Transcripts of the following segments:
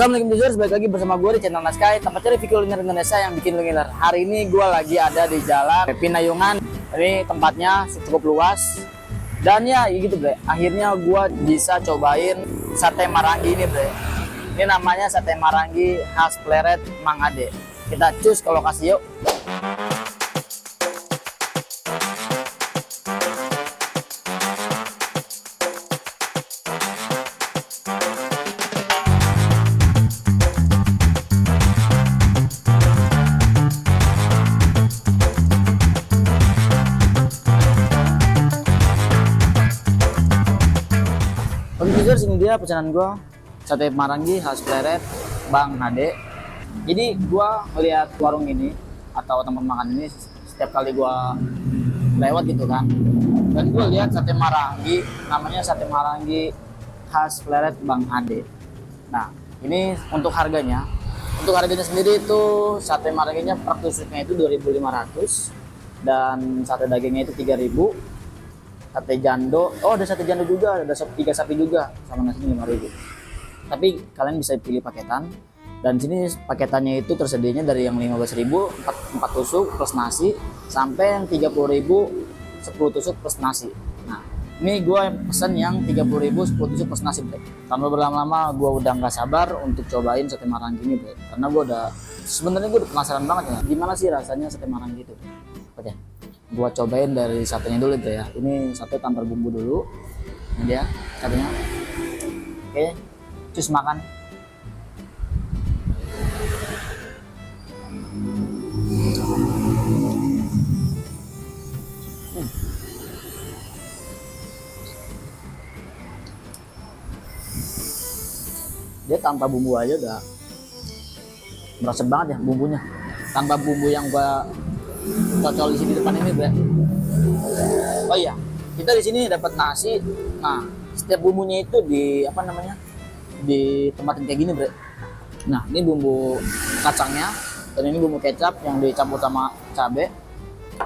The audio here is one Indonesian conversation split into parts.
Assalamualaikum viewers, balik lagi bersama gue di channel Naskai, tempatnya review kuliner Indonesia yang bikin lu ngiler. Hari ini gue lagi ada di Jalan Pinayungan. Ini tempatnya cukup luas. Dan ya gitu bre, akhirnya gue bisa cobain sate Marangi ini bre. Ini namanya sate Marangi khas Pleret Mang Ade. Kita cus ke lokasi yuk. Ini dia pesanan gua, sate Marangi khas Pleret Bang Ade. Jadi gua ngeliat warung ini atau tempat makan ini setiap kali gua lewat gitu kan, dan gua lihat sate Marangi, namanya sate Marangi khas Pleret Bang Ade. Nah ini untuk harganya sendiri itu sate Maranginya per tusuknya itu 2.500 dan sate dagingnya itu 3.000. Sate jando, oh ada sate jando juga, ada 3 sapi juga, sama nasinya 5.000. Tapi kalian bisa pilih paketan, dan sini paketannya itu tersedianya dari yang 15.000 4 tusuk plus nasi, sampai yang 30.000 10 tusuk plus nasi. Nah ini gue pesen yang 30.000 10 tusuk plus nasi bre. Tanpa berlama-lama gue udah nggak sabar untuk cobain sate Marangi ini bre, karena gue udah sebenarnya gue udah penasaran banget ya, gimana sih rasanya sate Marangi itu. Oke, gua cobain dari satenya dulu deh ya. Ini sate tanpa bumbu dulu. Ini dia satenya. Oke, cus makan. Dia tanpa bumbu aja udah berasa banget ya bumbunya. Tanpa bumbu yang gua cocol di sini depan ini bre. Oh iya, kita di sini dapat nasi. Nah setiap bumbunya itu di apa namanya, di tempatin kayak gini bre. Nah ini bumbu kacangnya, dan ini bumbu kecap yang dicampur sama cabe,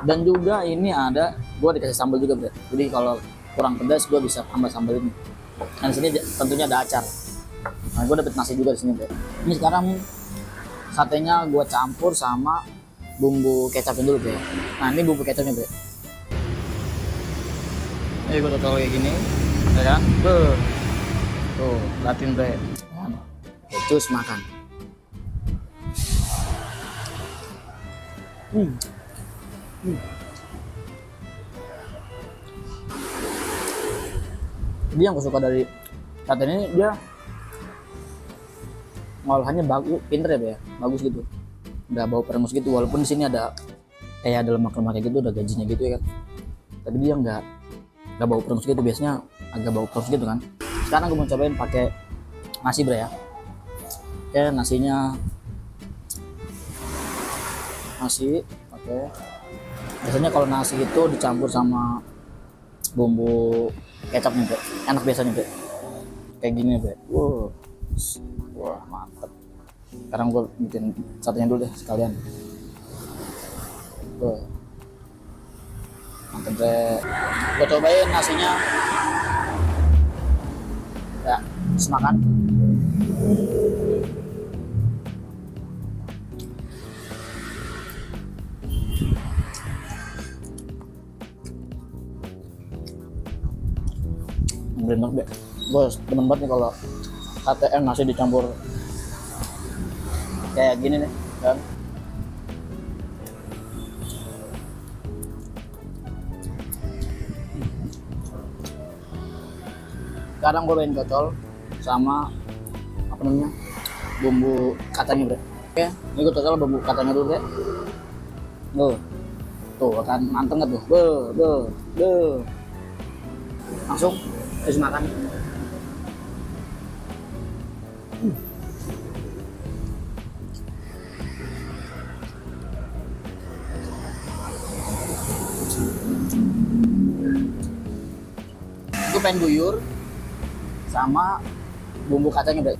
dan juga ini ada gua dikasih sambal juga bre. Jadi kalau kurang pedas gua bisa tambah sambal ini. Dan sini tentunya ada acar. Nah gua dapet nasi juga di sini bre. Ini sekarang satenya gua campur sama bumbu kecapnya dulu bre. Nah ini bumbu kecapnya bre. Ini gue total kayak gini, ya kan? Tuh, latin bre. Cus makan. Jadi yang gue suka dari sate ini, dia ngolahannya bagus, pinter ya bre, bagus gitu. Udah bau perengus gitu, walaupun di sini ada kayak ada lemak-lemak kayak gitu, ada gajinya gitu ya kan, tapi dia nggak bau perengus gitu. Biasanya agak bau perengus gitu kan. Sekarang gue mau cobain pakai nasi bre ya. Oke, nasinya nasi oke. Biasanya kalau nasi itu dicampur sama bumbu kecap nih bre, enak biasanya bre, kayak gini bre. Wah mantep. Sekarang gue bikin satenya dulu deh sekalian. Mantep deh. Gue cobain nasinya. Ya, terus makan. Enak deh. Gue demen banget nih kalau sate nasi dicampur kayak gini nih kan. Sekarang gue pengen cocol sama apa namanya, bumbu kacangnya bre. Oke, ini gue cocol bumbu kacangnya dulu bre. Tuh akan manteng gak tuh. Langsung terus makan. Gue pengen guyur sama bumbu kacangnya bre.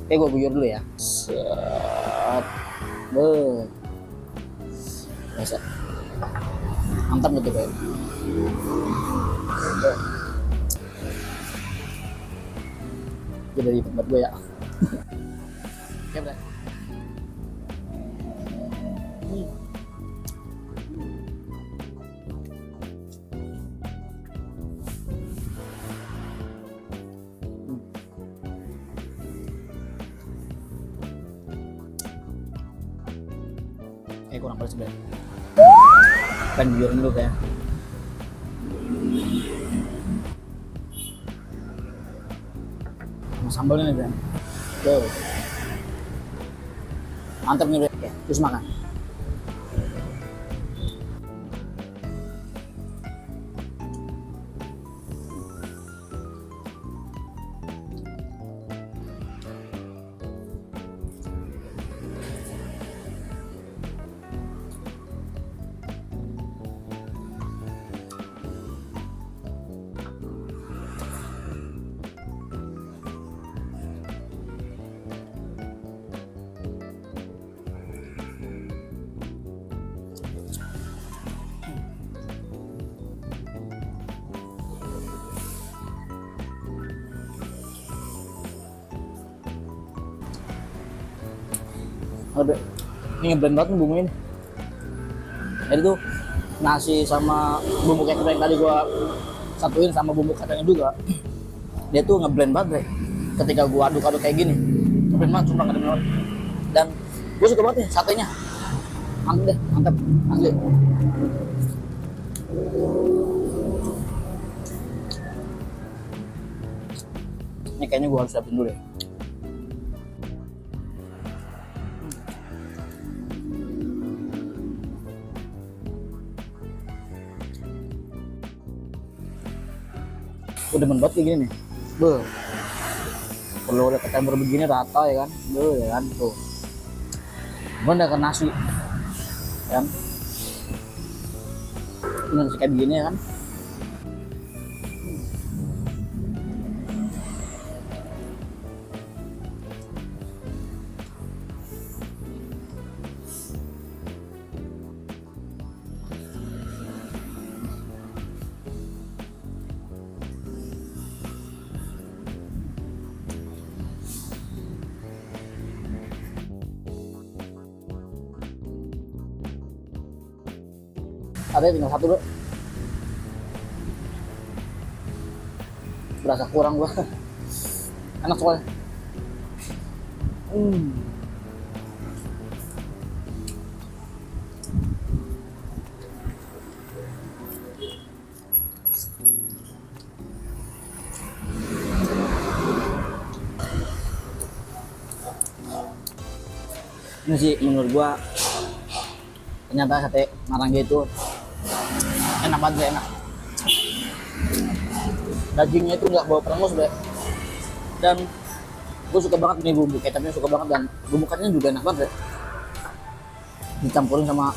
Oke, gue guyur dulu ya. Set. Biasa. Mantap gitu bre. Jadi dari tempat gue ya. Oke, Bre. Kurang pedas, Bre. Kan biarin dulu kayak. Sambalnya nih, Bre. Tuh. Mantap nih, Bre. Oke, terus makan. Aduh, ini ngeblend banget nih bumbu ini. Jadi tuh nasi sama bumbu kecap yang tadi gua satuin sama bumbu kacangnya juga, dia tuh ngeblend banget deh. Ketika gua aduk-aduk kayak gini, ngeblend banget, sumpah ngeblend banget. Dan gua suka banget nih satenya, mantep deh, mantep asli. Ini kayaknya gua harus siapin dulu ya. Udah demen banget kayak gini nih. Kalau udah kecampur begini rata ya kan. Ya kan tuh. Gua udah ke nasi. Kan. Ini nasi kayak begini ya kan. Ada tinggal satu, Bro. Berasa kurang gua. Enak soalnya. Ini sih menurut gua ternyata sate Maranggi itu enak banget, enak. Dagingnya itu nggak bau perengus, Bre. Dan gue suka banget nih bumbu kecapnya, suka banget, dan bumbu kacangnya juga enak banget, Bre. Dicampurin sama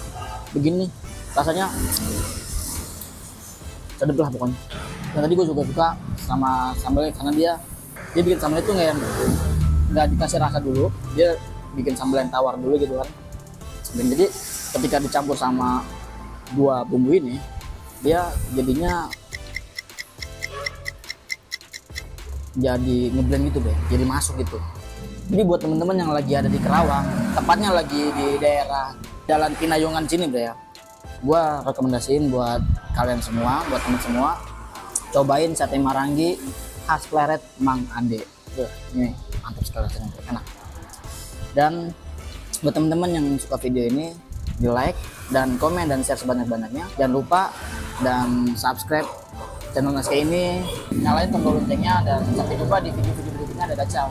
begini rasanya sedep lah pokoknya. Dan tadi gue juga suka sama sambalnya karena dia bikin sambal itu nggak dikasih rasa dulu, dia bikin sambal yang tawar dulu gitu kan. Dan jadi ketika dicampur sama dua bumbu ini, dia jadinya jadi ngeblend gitu deh, jadi masuk gitu. Jadi buat temen-temen yang lagi ada di Kerawang, tepatnya lagi di daerah Jalan Pinayungan sini, Bre ya, gua rekomendasiin buat kalian semua, buat temen semua, cobain sate Maranggi khas Pleret Mang Ade. Ini mantap sekali rasanya, enak. Dan buat temen-temen yang suka video ini, di like dan komen dan share sebanyak-banyaknya. Jangan lupa dan subscribe channel Naske ini, nyalain tombol loncengnya, dan sampai jumpa di video-video berikutnya. Dadah, ciao.